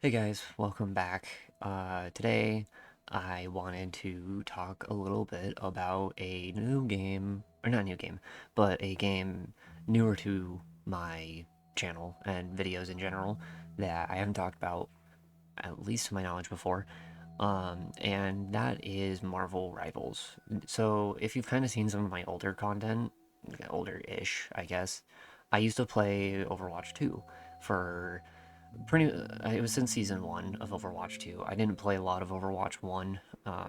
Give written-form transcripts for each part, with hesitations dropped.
Hey guys, welcome back. Today I wanted to talk a little bit about a new game, or not new game, but a game newer to my channel and videos in general that I haven't talked about, at least to my knowledge, before. And that is Marvel Rivals. So if you've kind of seen some of my older content, older-ish, I guess, I used to play Overwatch 2 for pretty it was since season 1 of Overwatch 2. I didn't play a lot of Overwatch 1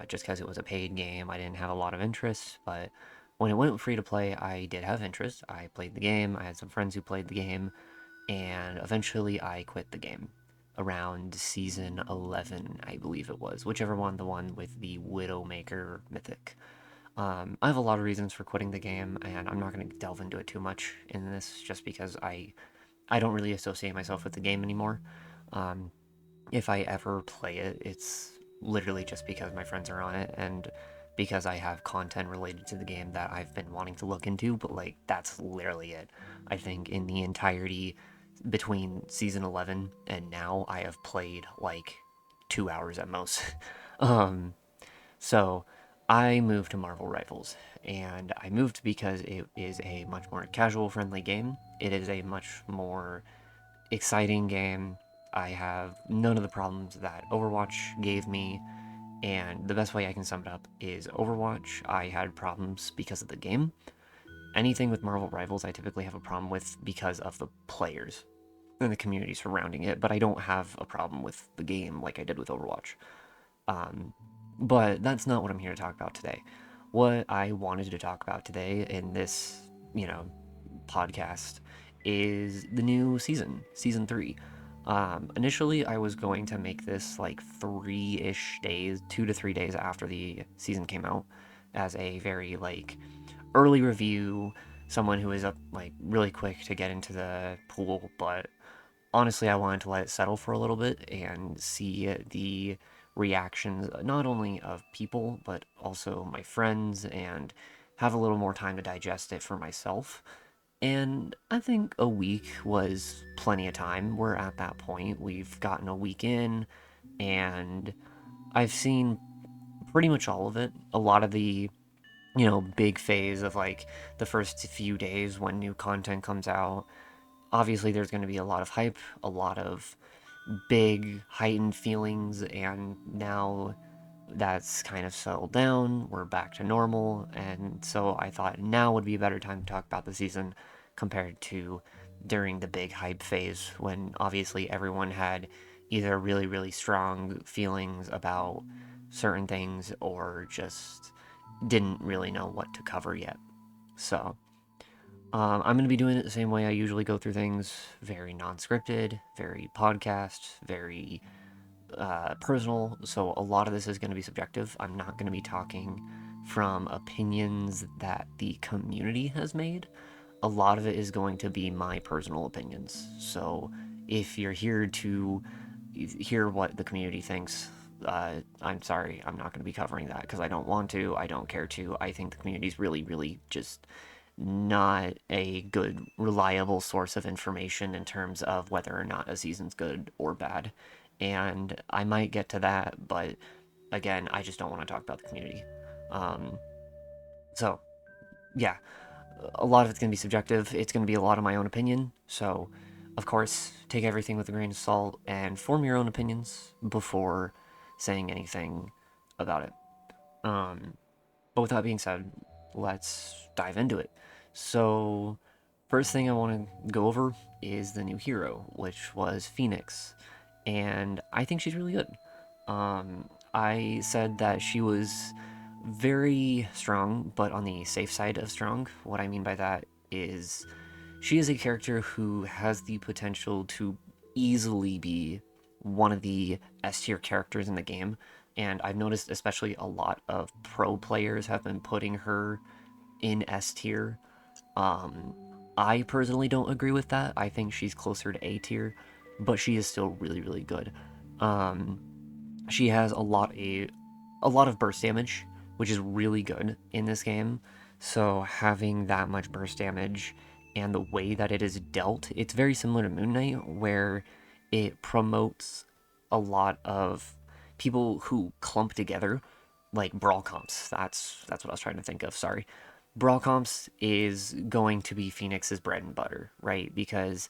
just because it was a paid game. I didn't have a lot of interest, but when it went free to play, I did have interest. I played the game. I had some friends who played the game, and eventually I quit the game around season 11, I believe it was, whichever one, the one with the Widowmaker mythic. I have a lot of reasons for quitting the game, and I'm not going to delve into it too much in this just because I don't really associate myself with the game anymore. Um, if I ever play it, it's literally just because my friends are on it and because I have content related to the game that I've been wanting to look into, but like that's literally it. I think in the entirety between season 11 and now, I have played like 2 hours at most. um, so I moved to Marvel Rivals, and I moved because it is a much more casual friendly game. It is a much more exciting game. I have none of the problems that Overwatch gave me, and the best way I can sum it up is Overwatch, I had problems because of the game. Anything with Marvel Rivals, I typically have a problem with because of the players and the community surrounding it, but I don't have a problem with the game like I did with Overwatch. Um, but that's not what I'm here to talk about today. What I wanted to talk about today in this, you know, podcast is the new season, season 3. Initially, I was going to make this like 3-ish days, 2 to 3 days after the season came out, as a very like early review, someone who is up like really quick to get into the pool, but honestly, I wanted to let it settle for a little bit and see the reactions, not only of people, but also my friends, and have a little more time to digest it for myself. And I think a week was plenty of time. We're at that point. We've gotten a week in, and I've seen pretty much all of it. A lot of the, big phase of like the first few days when new content comes out. Obviously, there's going to be a lot of hype, a lot of big heightened feelings, and now that's kind of settled down. We're back to normal, and so I thought now would be a better time to talk about the season compared to during the big hype phase when obviously everyone had either really, really strong feelings about certain things or just didn't really know what to cover yet. So, I'm going to be doing it the same way I usually go through things, very non scripted, very podcast, very personal. So a lot of this is going to be subjective. I'm not going to be talking from opinions that the community has made. A lot of it is going to be my personal opinions. So if you're here to hear what the community thinks, I'm sorry, I'm not going to be covering that because I don't want to. I don't care to. I think the community is really, really just not a good, reliable source of information in terms of whether or not a season's good or bad. And I might get to that, but again, I just don't want to talk about the community. Um, so, yeah, a lot of it's going to be subjective. It's going to be a lot of my own opinion. So, of course, take everything with a grain of salt and form your own opinions before saying anything about it. But with that being said, let's dive into it. So, first thing I want to go over is the new hero, which was Phoenix. And I think she's really good. I said that she was very strong, but on the safe side of strong. What I mean by that is she is a character who has the potential to easily be one of the S tier characters in the game. And I've noticed, especially a lot of pro players have been putting her in S tier. Um, I personally don't agree with that. I think she's closer to A tier, but she is still really, really good. Um, she has a lot of burst damage, which is really good in this game. So having that much burst damage and the way that it is dealt, it's very similar to Moon Knight, where it promotes a lot of people who clump together, like brawl comps. That's what I was trying to think of. Sorry, brawl comps is going to be Phoenix's bread and butter, right? Because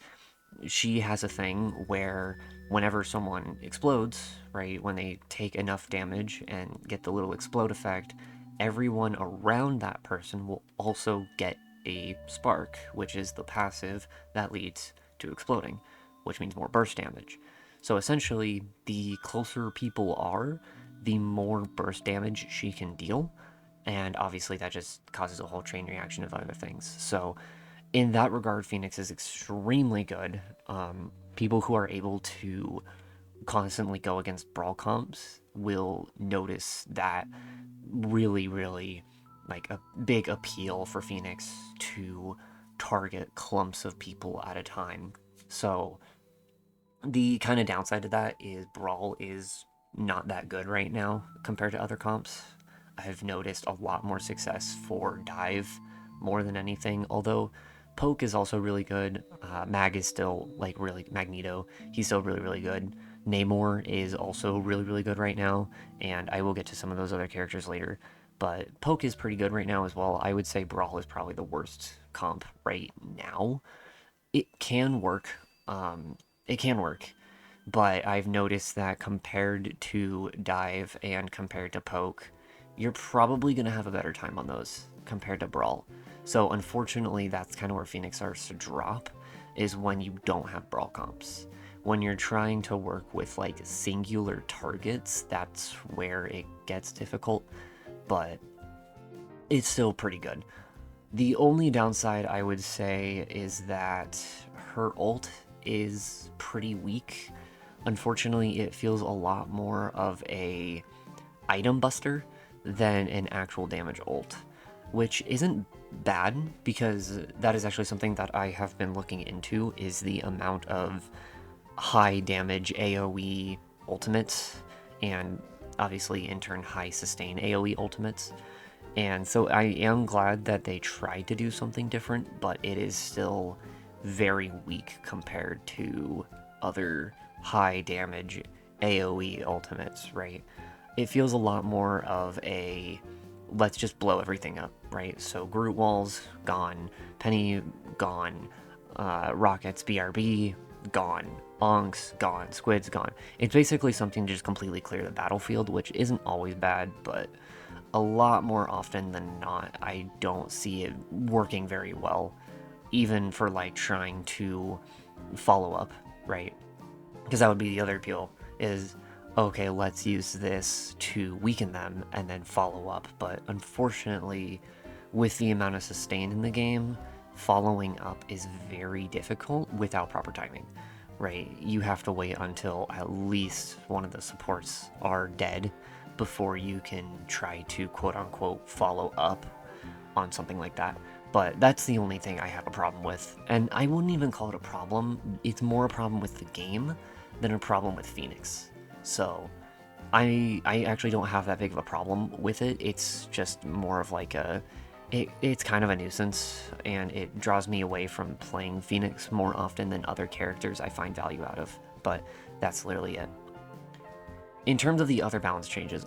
she has a thing where whenever someone explodes, right, when they take enough damage and get the little explode effect, everyone around that person will also get a spark, which is the passive that leads to exploding, which means more burst damage. So essentially, the closer people are, the more burst damage she can deal. And obviously, that just causes a whole chain reaction of other things. So in that regard, Phoenix is extremely good. People who are able to constantly go against brawl comps will notice that really, really like a big appeal for Phoenix to target clumps of people at a time. So the kind of downside to that is Brawl is not that good right now compared to other comps. I've noticed a lot more success for Dive more than anything, although Poke is also really good. Mag is still like really Magneto. He's still really, really good. Namor is also really, really good right now, and I will get to some of those other characters later. But Poke is pretty good right now as well. I would say Brawl is probably the worst comp right now. It can work. It can work, but I've noticed that compared to Dive and compared to Poke, you're probably going to have a better time on those compared to Brawl. So unfortunately, that's kind of where Phoenix starts to drop, is when you don't have Brawl comps. When you're trying to work with like singular targets, that's where it gets difficult, but it's still pretty good. The only downside I would say is that her ult is pretty weak. Unfortunately, it feels a lot more of a item buster than an actual damage ult, which isn't bad because that is actually something that I have been looking into, is the amount of high damage AoE ultimates and obviously in turn high sustain AoE ultimates. And so I am glad that they tried to do something different, but it is still very weak compared to other high damage AoE ultimates, right? It feels a lot more of a let's just blow everything up, right? So Groot walls gone, Penny gone, rockets BRB gone, onks gone, squids gone. It's basically something to just completely clear the battlefield, which isn't always bad, but a lot more often than not, I don't see it working very well, even for like trying to follow up, right? Because that would be the other appeal is, okay, let's use this to weaken them and then follow up. But unfortunately, with the amount of sustain in the game, following up is very difficult without proper timing, right? You have to wait until at least one of the supports are dead before you can try to quote-unquote follow up on something like that. But that's the only thing I have a problem with. And I wouldn't even call it a problem. It's more a problem with the game than a problem with Phoenix. So I actually don't have that big of a problem with it. It's just more of like it's kind of a nuisance, and it draws me away from playing Phoenix more often than other characters I find value out of. But that's literally it. In terms of the other balance changes,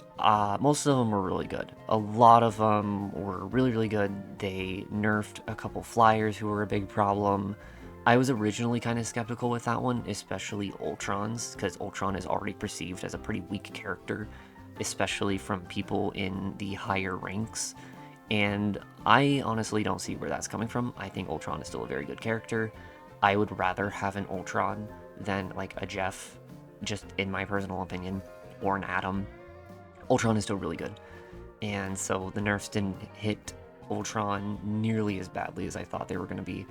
most of them were really good. A lot of them were really, really good. They nerfed a couple flyers who were a big problem. I was originally kind of skeptical with that one, especially Ultron's, because Ultron is already perceived as a pretty weak character, especially from people in the higher ranks. And I honestly don't see where that's coming from. I think Ultron is still a very good character. I would rather have an Ultron than like a Jeff, just in my personal opinion, or an Atom. Ultron is still really good. And so the nerfs didn't hit Ultron nearly as badly as I thought they were going to be.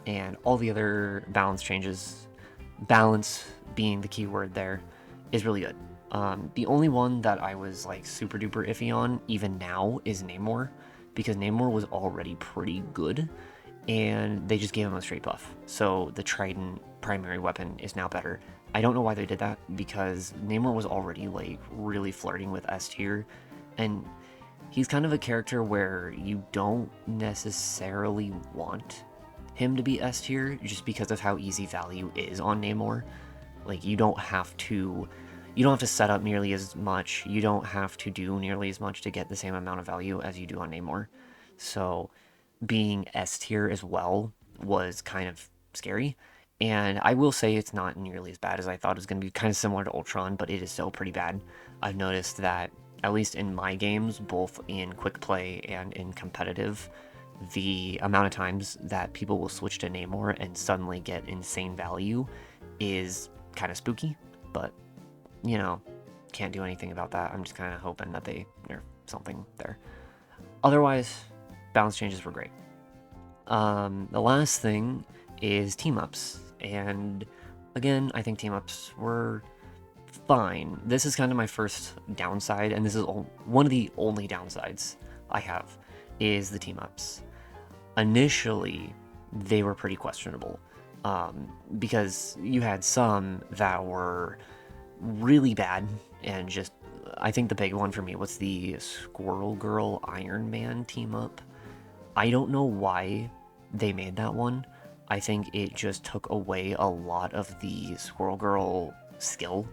And all the other balance changes, balance being the key word there, is really good. The only one that I was like super duper iffy on, even now, is Namor, because Namor was already pretty good, and they just gave him a straight buff. So the Trident primary weapon is now better. I don't know why they did that, because Namor was already like really flirting with S tier, and he's kind of a character where you don't necessarily want him to be S tier just because of how easy value is on Namor. Like, you don't have to set up nearly as much. You don't have to do nearly as much to get the same amount of value as you do on Namor. So being S tier as well was kind of scary. And I will say it's not nearly as bad as I thought it was going to be, kind of similar to Ultron, but it is still pretty bad. I've noticed that, at least in my games, both in quick play and in competitive, the amount of times that people will switch to Namor and suddenly get insane value is kind of spooky, but, you know, can't do anything about that. I'm just kind of hoping that they nerf something there. Otherwise, balance changes were great. The last thing is team-ups, and again, I think team-ups were fine. This is kind of my first downside, and this is one of the only downsides I have, is the team-ups. Initially, they were pretty questionable, because you had some that were really bad, and just, I think the big one for me was the Squirrel Girl Iron Man team-up. I don't know why they made that one. I think it just took away a lot of the Squirrel Girl skill.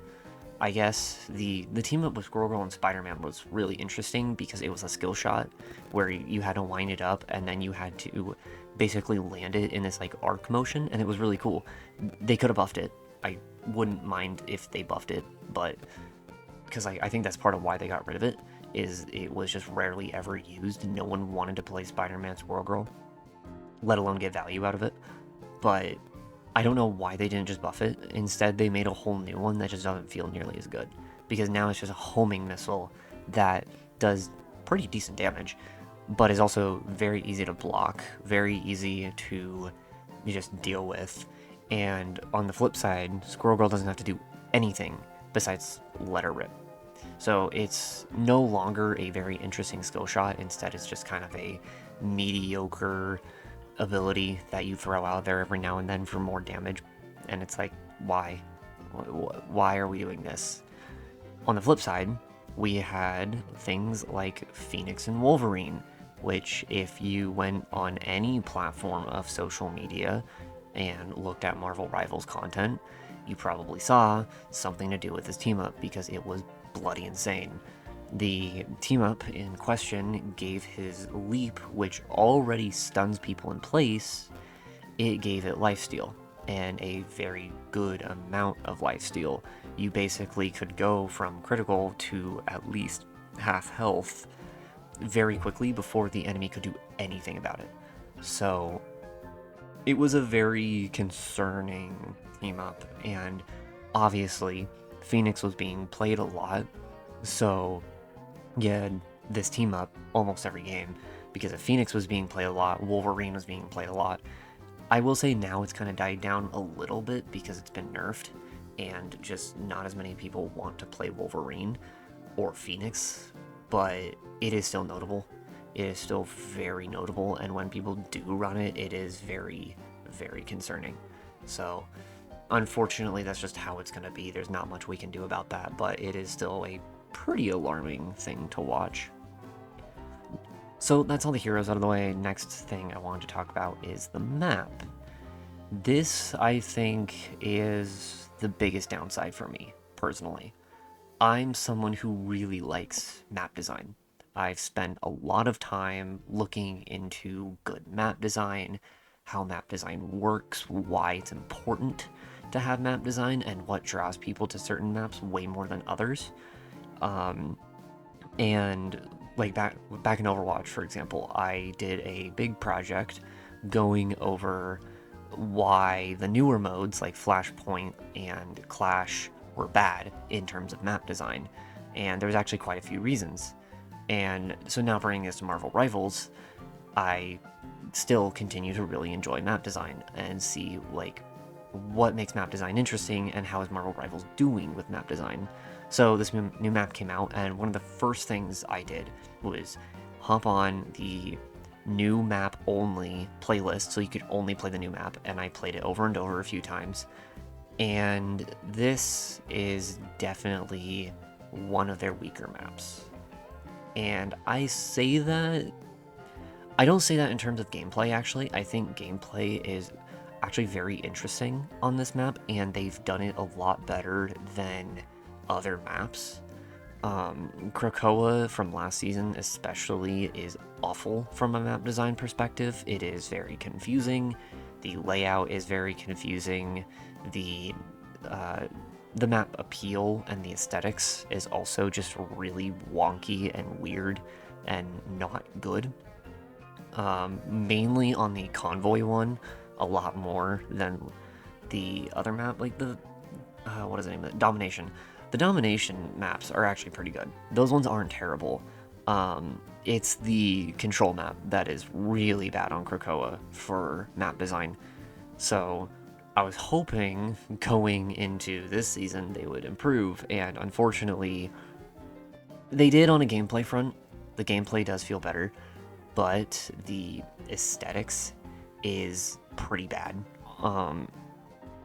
I guess the team up with Squirrel Girl and Spider-Man was really interesting because it was a skill shot where you had to wind it up and then you had to basically land it in this like arc motion, and it was really cool. They could have buffed it. I wouldn't mind if they buffed it, but because I think that's part of why they got rid of it, is it was just rarely ever used. No one wanted to play Spider-Man Squirrel Girl, let alone get value out of it. But I don't know why they didn't just buff it. Instead, they made a whole new one that just doesn't feel nearly as good, because now it's just a homing missile that does pretty decent damage, but is also very easy to block, very easy to just deal with. And on the flip side, Squirrel Girl doesn't have to do anything besides let her rip. So it's no longer a very interesting skill shot. Instead, it's just kind of a mediocre ability that you throw out there every now and then for more damage. And it's like, why? Why are we doing this? On the flip side, we had things like Phoenix and Wolverine, which if you went on any platform of social media and looked at Marvel Rivals content, you probably saw something to do with this team up because it was bloody insane. The team up in question gave his leap, which already stuns people in place, it gave it lifesteal, and a very good amount of lifesteal. You basically could go from critical to at least half health very quickly before the enemy could do anything about it. So it was a very concerning team up, and obviously Phoenix was being played a lot, so you had this team up almost every game, because if Phoenix was being played a lot, Wolverine was being played a lot. I will say now it's kind of died down a little bit because it's been nerfed, and just not as many people want to play Wolverine or Phoenix, but it is still notable. It is still very notable, and when people do run it, it is very, very concerning. So unfortunately, that's just how it's going to be. There's not much we can do about that, but it is still a pretty alarming thing to watch. So that's all the heroes out of the way. Next thing I wanted to talk about is the map. This, I think, is the biggest downside for me, personally. I'm someone who really likes map design. I've spent a lot of time looking into good map design, how map design works, why it's important to have map design, and what draws people to certain maps way more than others. And like back in Overwatch, for example, I did a big project going over why the newer modes like Flashpoint and Clash were bad in terms of map design, and there's actually quite a few reasons. And so now bringing this to Marvel Rivals, I still continue to really enjoy map design and see like what makes map design interesting and how is Marvel Rivals doing with map design. So this new map came out, and one of the first things I did was hop on the new map only playlist, so you could only play the new map, and I played it over and over a few times. And this is definitely one of their weaker maps. And I don't say that in terms of gameplay, actually. I think gameplay is actually very interesting on this map, and they've done it a lot better than other maps. Krakoa from last season especially is awful from a map design perspective. It is very confusing. The layout is very confusing. The the map appeal and the aesthetics is also just really wonky and weird and not good. Mainly on the convoy one, a lot more than the other map, like the what is the name of it? Domination. The Domination maps are actually pretty good. Those ones aren't terrible. It's the control map that is really bad on Krakoa for map design. So I was hoping going into this season they would improve, and unfortunately they did on a gameplay front. The gameplay does feel better, but the aesthetics is pretty bad.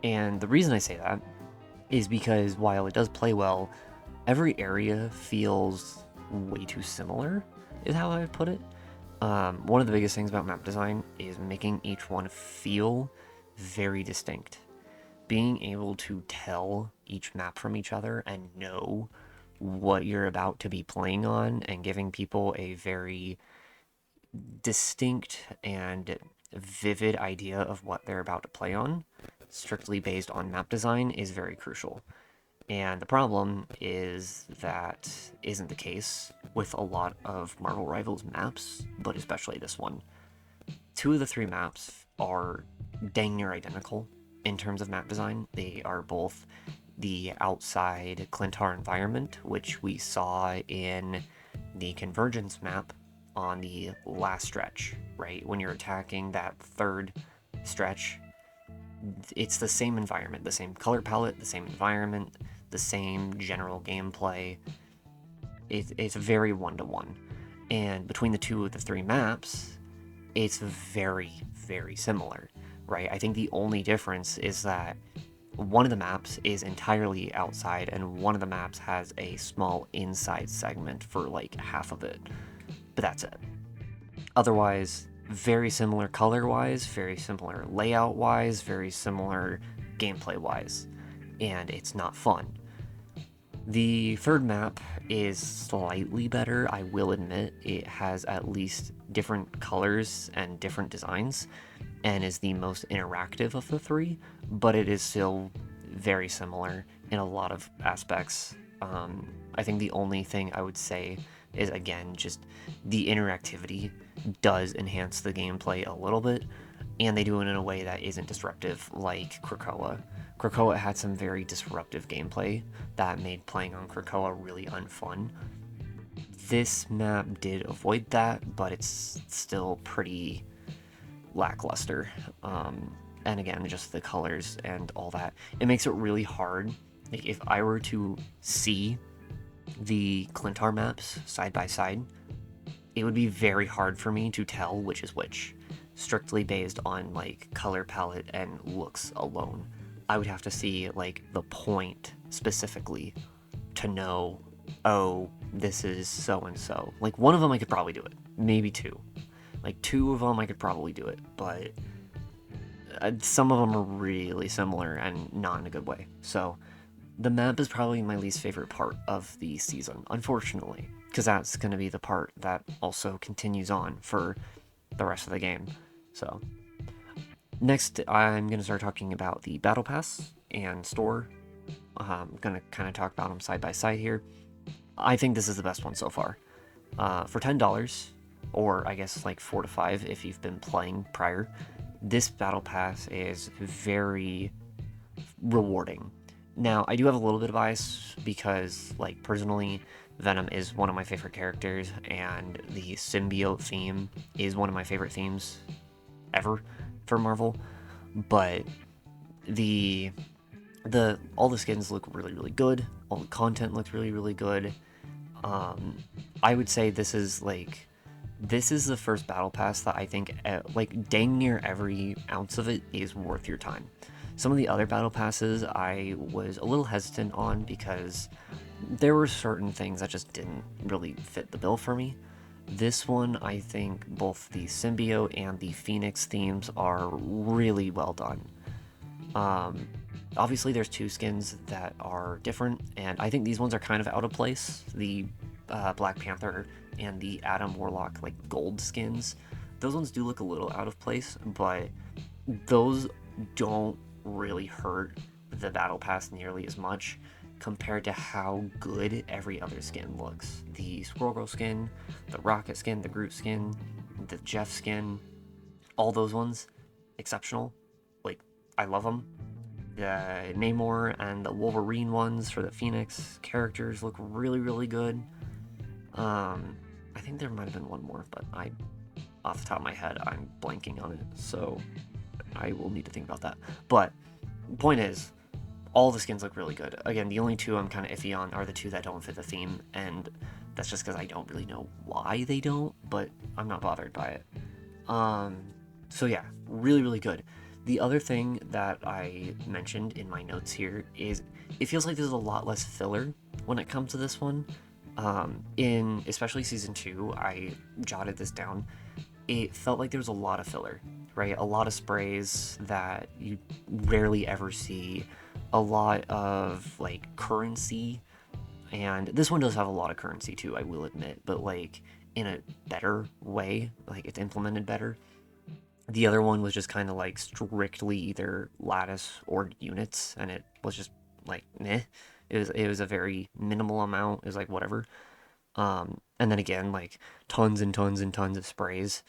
And the reason I say that is because while it does play well, every area feels way too similar, is how I would put it. One of the biggest things about map design is making each one feel very distinct. Being able to tell each map from each other and know what you're about to be playing on, and giving people a very distinct and vivid idea of what they're about to play on, strictly based on map design, is very crucial. And the problem is that isn't the case with a lot of Marvel Rivals maps, but especially this one. Two of the three maps are dang near identical in terms of map design. They are both the outside Clintar environment, which we saw in the Convergence map on the last stretch, right? When you're attacking that third stretch, it's the same environment, the same color palette, the same environment, the same general gameplay. It's very one-to-one. And between the two of the three maps, it's very, very similar, right? I think the only difference is that one of the maps is entirely outside, and one of the maps has a small inside segment for like half of it. But that's it. Otherwise, very similar color-wise, very similar layout-wise, very similar gameplay-wise, and it's not fun. The third map is slightly better, I will admit. It has at least different colors and different designs, and is the most interactive of the three, but it is still very similar in a lot of aspects. I think the only thing I would say is, again, just the interactivity does enhance the gameplay a little bit, and they do it in a way that isn't disruptive like Krakoa. Krakoa had some very disruptive gameplay that made playing on Krakoa really unfun. This map did avoid that, but it's still pretty lackluster. And again, just the colors and all that. It makes it really hard. Like, if I were to see the Clintar maps side by side, it would be very hard for me to tell which is which, strictly based on like color palette and looks alone. I would have to see like the point specifically to know, oh, this is so and so. Like, one of them I could probably do it, maybe two. Like, two of them I could probably do it, but some of them are really similar and not in a good way. So the map is probably my least favorite part of the season, unfortunately, because that's going to be the part that also continues on for the rest of the game. So next, I'm going to start talking about the Battle Pass and store. I'm going to kind of talk about them side by side here. I think this is the best one so far. For $10, or I guess like $4 to $5 if you've been playing prior, this Battle Pass is very rewarding. Now, I do have a little bit of bias because, like, personally, Venom is one of my favorite characters, and the symbiote theme is one of my favorite themes ever for Marvel. But all the skins look really, really good. All the content looks really, really good. I would say this is the first Battle Pass that I think, like, dang near every ounce of it is worth your time. Some of the other Battle Passes I was a little hesitant on because there were certain things that just didn't really fit the bill for me. This one, I think both the symbiote and the phoenix themes are really well done. Um, Obviously, there's two skins that are different, and I think these ones are kind of out of place. The Black Panther and the Adam Warlock, like gold skins, those ones do look a little out of place, but those don't really hurt the battle pass nearly as much compared to how good every other skin looks. The Squirrel Girl skin, the Rocket skin, the Groot skin, the Jeff skin, all those ones, exceptional. Like, I love them. The Namor and the Wolverine ones for the Phoenix characters look really, really good. I think there might have been one more, but off the top of my head, I'm blanking on it, so I will need to think about that. But point is, all the skins look really good. Again, the only two I'm kind of iffy on are the two that don't fit the theme, and that's just because I don't really know why they don't, but I'm not bothered by it. So yeah, really, really good. The other thing that I mentioned in my notes here is it feels like there's a lot less filler when it comes to this one. In especially season 2, I jotted this down. It felt like there was a lot of filler, right? A lot of sprays that you rarely ever see, a lot of like currency, and this one does have a lot of currency too, I will admit, but like in a better way, like it's implemented better. The other one was just kind of like strictly either lattice or units, and it was just like meh. It was a very minimal amount. It was like whatever. And then again, like tons and tons and tons of sprays.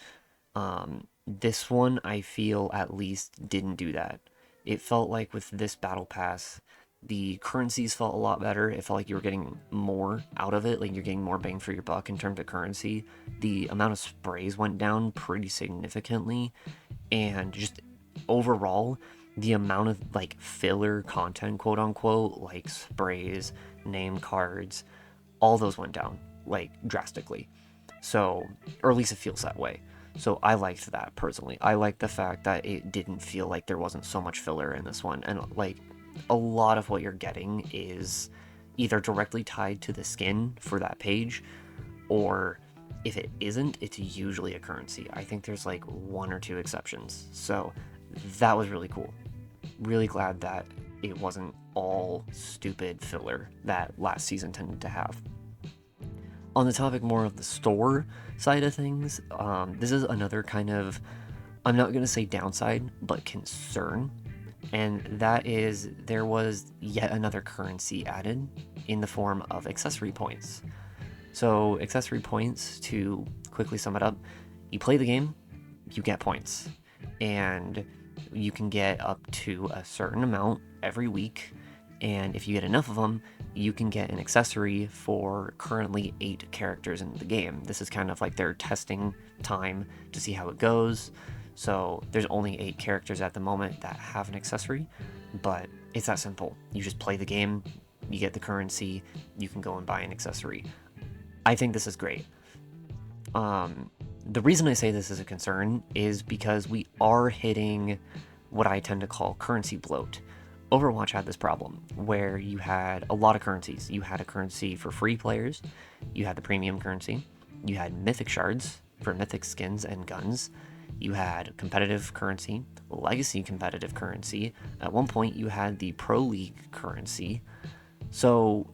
This one I feel at least didn't do that. It felt like with this battle pass, the currencies felt a lot better. It felt like you were getting more out of it, like you're getting more bang for your buck in terms of currency. The amount of sprays went down pretty significantly, and just overall, the amount of like filler content, quote unquote, like sprays, name cards, all those went down like drastically. So, or at least it feels that way. So I liked that personally. I liked the fact that it didn't feel like there wasn't so much filler in this one. And like a lot of what you're getting is either directly tied to the skin for that page, or if it isn't, it's usually a currency. I think there's like one or two exceptions. So that was really cool. Really glad that it wasn't all stupid filler that last season tended to have. On the topic more of the store side of things, this is another kind of, I'm not going to say downside, but concern. And that is there was yet another currency added in the form of accessory points. So, accessory points, to quickly sum it up, you play the game, you get points. And you can get up to a certain amount every week. And if you get enough of them, you can get an accessory for currently 8 characters in the game. This is kind of like their testing time to see how it goes. So there's only 8 characters at the moment that have an accessory, but it's that simple. You just play the game, you get the currency, you can go and buy an accessory. I think this is great. The reason I say this is a concern is because we are hitting what I tend to call currency bloat. Overwatch had this problem where you had a lot of currencies. You had a currency for free players, you had the premium currency, you had mythic shards for mythic skins and guns, you had competitive currency, legacy competitive currency. At one point, you had the Pro League currency. So,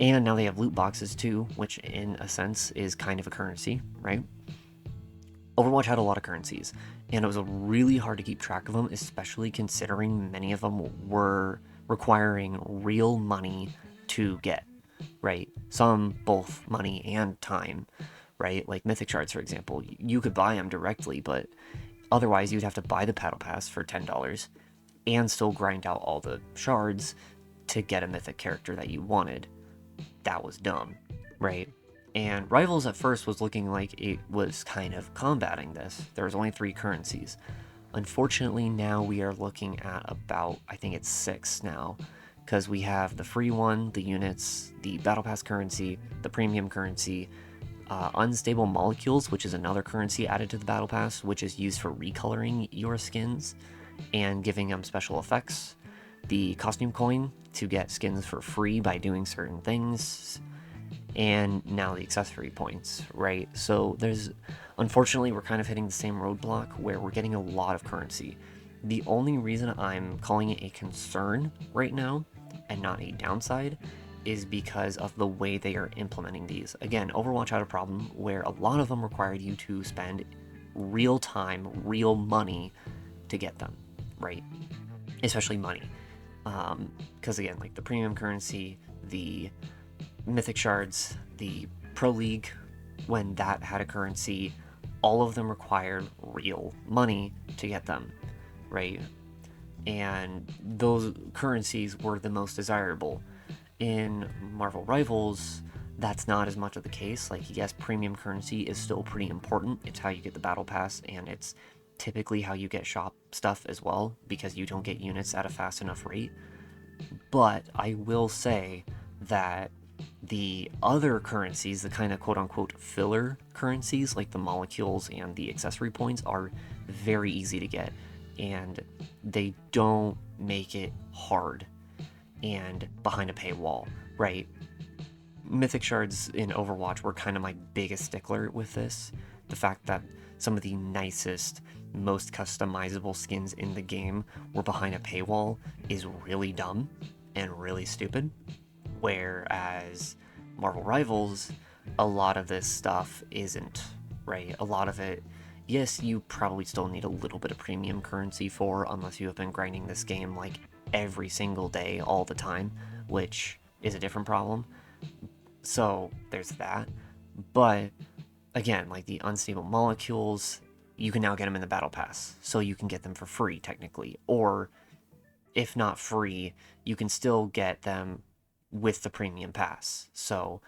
and now they have loot boxes too, which in a sense is kind of a currency, right? Overwatch had a lot of currencies, and it was really hard to keep track of them, especially considering many of them were requiring real money to get, right? Some both money and time, right? Like Mythic Shards, for example. You could buy them directly, but otherwise you'd have to buy the Battle Pass for $10 and still grind out all the shards to get a Mythic character that you wanted. That was dumb, right? And Rivals at first was looking like it was kind of combating this. There was only 3 currencies. Unfortunately, now we are looking at about, I think it's 6 now, because we have the free one, the units, the Battle Pass currency, the premium currency, unstable molecules, which is another currency added to the Battle Pass, which is used for recoloring your skins and giving them special effects, the costume coin to get skins for free by doing certain things, and now the accessory points, right? So unfortunately, we're kind of hitting the same roadblock where we're getting a lot of currency. The only reason I'm calling it a concern right now and not a downside is because of the way they are implementing these. Again, Overwatch had a problem where a lot of them required you to spend real time, real money to get them, right? Especially money. Because again, like the premium currency, the mythic shards, the Pro League, when that had a currency, all of them required real money to get them, right? And those currencies were the most desirable. In Marvel Rivals, that's not as much of the case. Like, yes, premium currency is still pretty important. It's how you get the battle pass, and it's typically how you get shop stuff as well, because you don't get units at a fast enough rate. But I will say that the other currencies, the kind of quote-unquote filler currencies, like the molecules and the accessory points, are very easy to get, and they don't make it hard and behind a paywall, right? Mythic shards in Overwatch were kind of my biggest stickler with this. The fact that some of the nicest, most customizable skins in the game were behind a paywall is really dumb and really stupid. Whereas Marvel Rivals, a lot of this stuff isn't, right? A lot of it, yes, you probably still need a little bit of premium currency for, unless you have been grinding this game like every single day, all the time, which is a different problem. So there's that. But again, like the unstable molecules, you can now get them in the battle pass, so you can get them for free technically, or if not free, you can still get them with the premium pass. So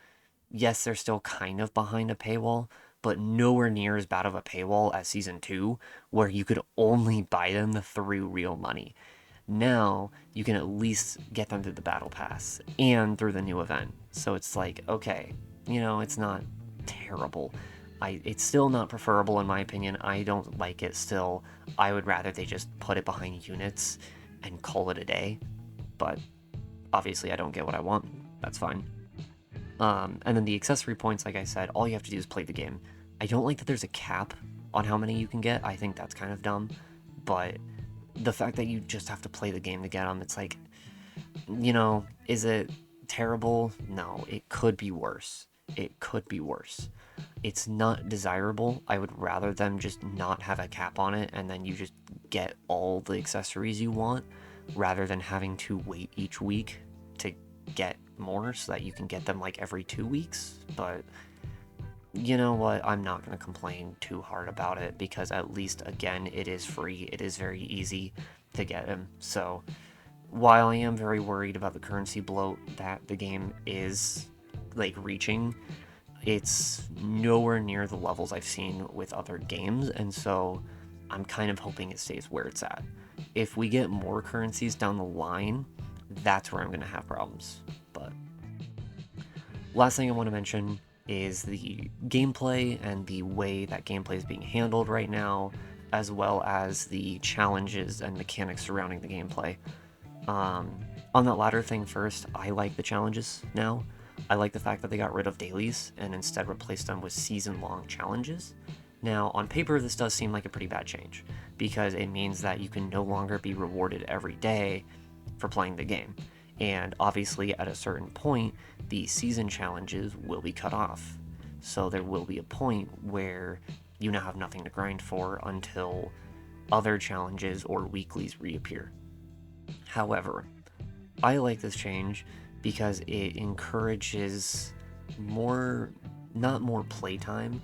yes, they're still kind of behind a paywall, but nowhere near as bad of a paywall as Season 2, where you could only buy them through real money. Now, you can at least get them through the Battle Pass and through the new event. So it's like, okay, it's not terrible. It's still not preferable in my opinion. I don't like it still. I would rather they just put it behind units and call it a day. But obviously I don't get what I want. That's fine. And then the accessory points, like I said, all you have to do is play the game. I don't like that there's a cap on how many you can get. I think that's kind of dumb. But the fact that you just have to play the game to get them, it's like, is it terrible? No, it could be worse. It could be worse. It's not desirable. I would rather them just not have a cap on it, and then you just get all the accessories you want, rather than having to wait each week to get more so that you can get them like every 2 weeks. But you know what, I'm not going to complain too hard about it, because at least, again, it is free. It is very easy to get them. So while I am very worried about the currency bloat that the game is like reaching, it's nowhere near the levels I've seen with other games, and so I'm kind of hoping it stays where it's at. If we get more currencies down the line, that's where I'm going to have problems. But last thing I want to mention is the gameplay and the way that gameplay is being handled right now, as well as the challenges and mechanics surrounding the gameplay. On that latter thing first, I like the challenges now. I like the fact that they got rid of dailies and instead replaced them with season-long challenges. Now, on paper, this does seem like a pretty bad change, because it means that you can no longer be rewarded every day for playing the game. And obviously, at a certain point, the season challenges will be cut off. So there will be a point where you now have nothing to grind for until other challenges or weeklies reappear. However, I like this change because it encourages not more playtime,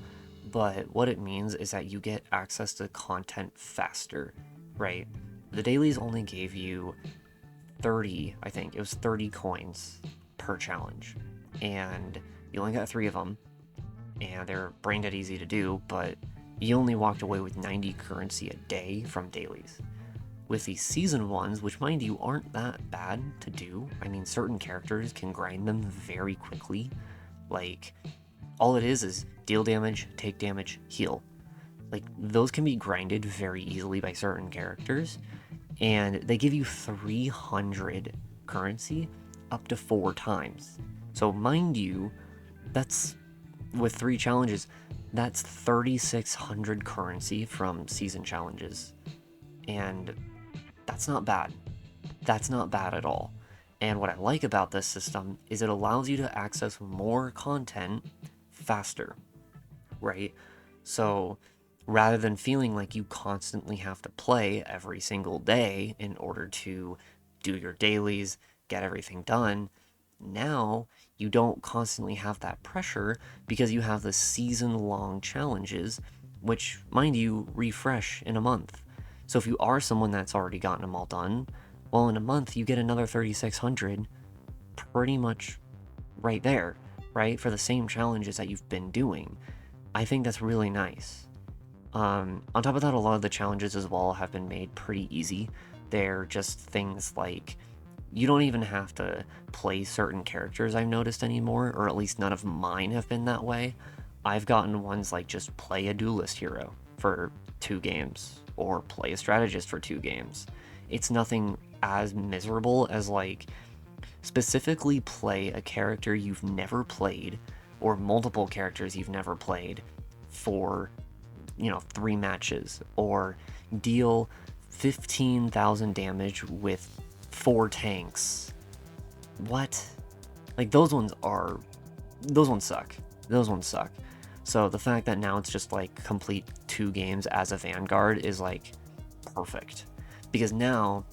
but what it means is that you get access to content faster, right? The dailies only gave you 30, I think, it was 30 coins per challenge, and you only got 3 of them, and they're brain dead easy to do, but you only walked away with 90 currency a day from dailies. With these season ones, which mind you aren't that bad to do, I mean, certain characters can grind them very quickly. Like, all it is deal damage, take damage, heal. Like, those can be grinded very easily by certain characters, and they give you 300 currency up to 4 times. So mind you, That's, with 3 challenges, that's 3,600 currency from season challenges. And that's not bad. That's not bad at all. And what I like about this system is it allows you to access more content faster, right? So rather than feeling like you constantly have to play every single day in order to do your dailies, get everything done, now you don't constantly have that pressure because you have the season-long challenges, which, mind you, refresh in a month. So if you are someone that's already gotten them all done, well, in a month you get another 3,600 pretty much right there, right? For the same challenges that you've been doing. I think that's really nice. On top of that, a lot of the challenges as well have been made pretty easy. They're just things like you don't even have to play certain characters, I've noticed, anymore, or at least none of mine have been that way. I've gotten ones like just play a duelist hero for 2 games, or play a strategist for 2 games. It's nothing as miserable as like specifically play a character you've never played or multiple characters you've never played for 3 matches, or deal 15,000 damage with 4 tanks. What? Like, those ones suck. Those ones suck. So the fact that now it's just like complete 2 games as a Vanguard is like perfect, because now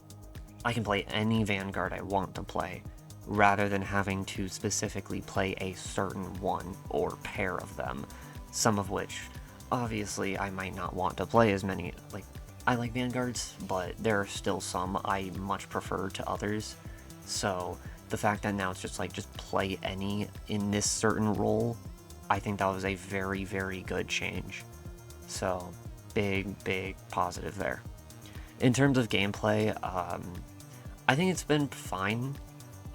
I can play any Vanguard I want to play rather than having to specifically play a certain one or pair of them, some of which obviously I might not want to play as many. Like, I like Vanguards, but there are still some I much prefer to others. So the fact that now it's just like, just play any in this certain role, I think that was a very, very good change. So big positive there. In terms of gameplay, I think it's been fine.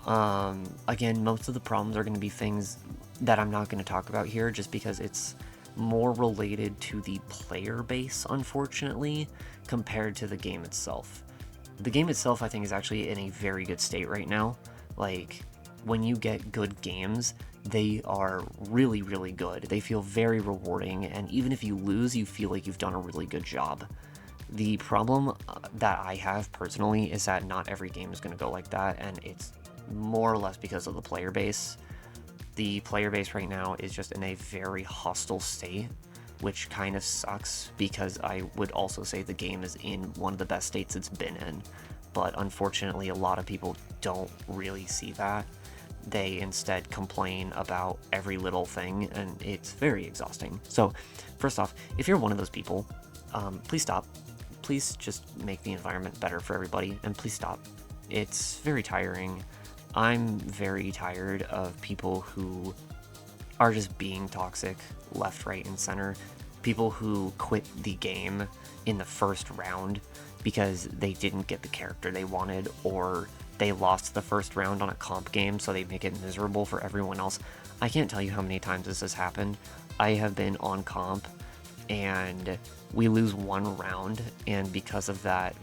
Again, most of the problems are going to be things that I'm not going to talk about here, just because it's more related to the player base, unfortunately, compared to the game itself. The game itself, I think, is actually in a very good state right now. Like, when you get good games, they are really, really good. They feel very rewarding, and even if you lose, you feel like you've done a really good job. The problem that I have personally is that not every game is going to go like that, and it's more or less because of the player base. The player base right now is just in a very hostile state, which kind of sucks, because I would also say the game is in one of the best states it's been in. But unfortunately, a lot of people don't really see that. They instead complain about every little thing, and it's very exhausting. So first off, if you're one of those people, please stop. Please just make the environment better for everybody, and please stop. It's very tiring. I'm very tired of people who are just being toxic left, right, and center. People who quit the game in the first round because they didn't get the character they wanted, or they lost the first round on a comp game, so they make it miserable for everyone else. I can't tell you how many times this has happened. I have been on comp and we lose 1 round, and because of that,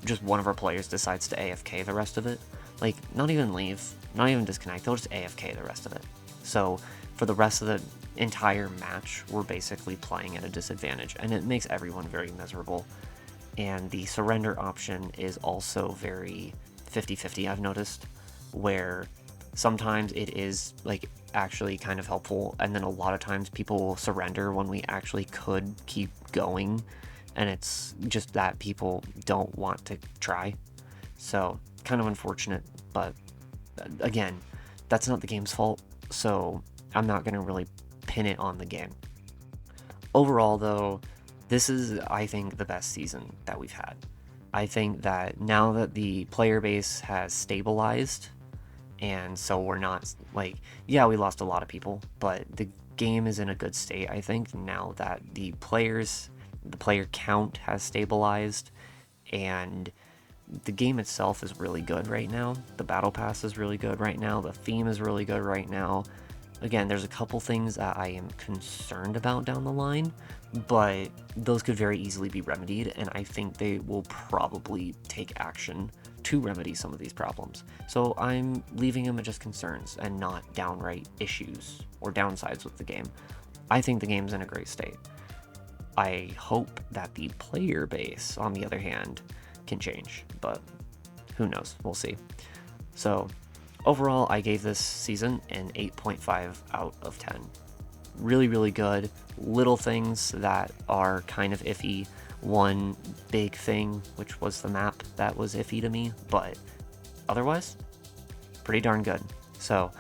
just one of our players decides to AFK the rest of it. Like, not even leave, not even disconnect, they'll just AFK the rest of it. So for the rest of the entire match, we're basically playing at a disadvantage, and it makes everyone very miserable. And the surrender option is also very 50-50, I've noticed, where sometimes it is like actually kind of helpful, and then a lot of times people will surrender when we actually could keep going, and it's just that people don't want to try. So kind of unfortunate, but again, that's not the game's fault, so I'm not going to really pin it on the game. Overall, though, this is, I think, the best season that we've had. I think that now that the player base has stabilized, and so we're not, like, yeah, we lost a lot of people, but the game is in a good state, I think, now that the player count has stabilized, and the game itself is really good right now. The battle pass is really good right now. The theme is really good right now. Again, there's a couple things that I am concerned about down the line, but those could very easily be remedied, and I think they will probably take action to remedy some of these problems. So I'm leaving them at just concerns and not downright issues or downsides with the game. I think the game's in a great state. I hope that the player base, on the other hand, can change, but who knows? We'll see. So overall, I gave this season an 8.5 out of 10. Really, really good. Little things that are kind of iffy. One big thing, which was the map, that was iffy to me, but otherwise, pretty darn good. So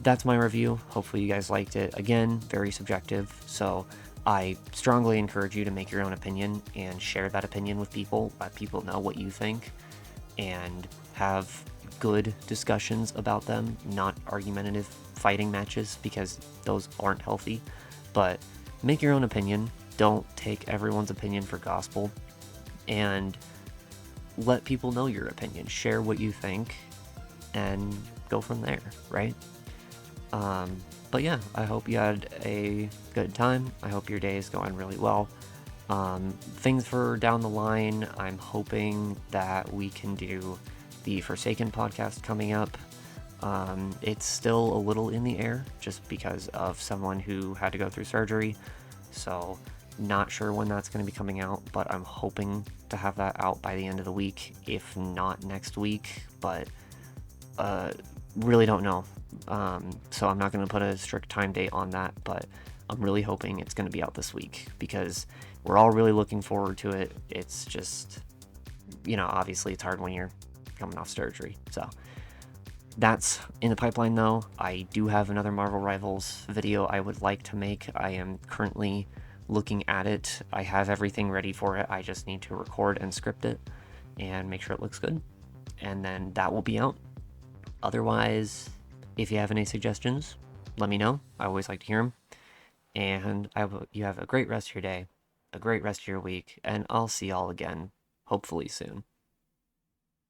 that's my review. Hopefully you guys liked it. Again, very subjective, so I strongly encourage you to make your own opinion and share that opinion with people. Let people know what you think and have good discussions about them, not argumentative fighting matches, because those aren't healthy. But make your own opinion. Don't take everyone's opinion for gospel, and let people know your opinion. Share what you think and go from there, right? But yeah, I hope you had a good time. I hope your day is going really well. Things for down the line, I'm hoping that we can do the Forsaken podcast coming up. It's still a little in the air just because of someone who had to go through surgery, so not sure when that's going to be coming out, but I'm hoping to have that out by the end of the week, if not next week, but really don't know. So I'm not going to put a strict time date on that, but I'm really hoping it's going to be out this week because we're all really looking forward to it. It's just, obviously it's hard when you're coming off surgery. So that's in the pipeline though. I do have another Marvel Rivals video I would like to make. I am currently looking at it. I have everything ready for it. I just need to record and script it and make sure it looks good. And then that will be out. Otherwise, if you have any suggestions, let me know. I always like to hear them. And you have a great rest of your day, a great rest of your week, and I'll see y'all again, hopefully soon.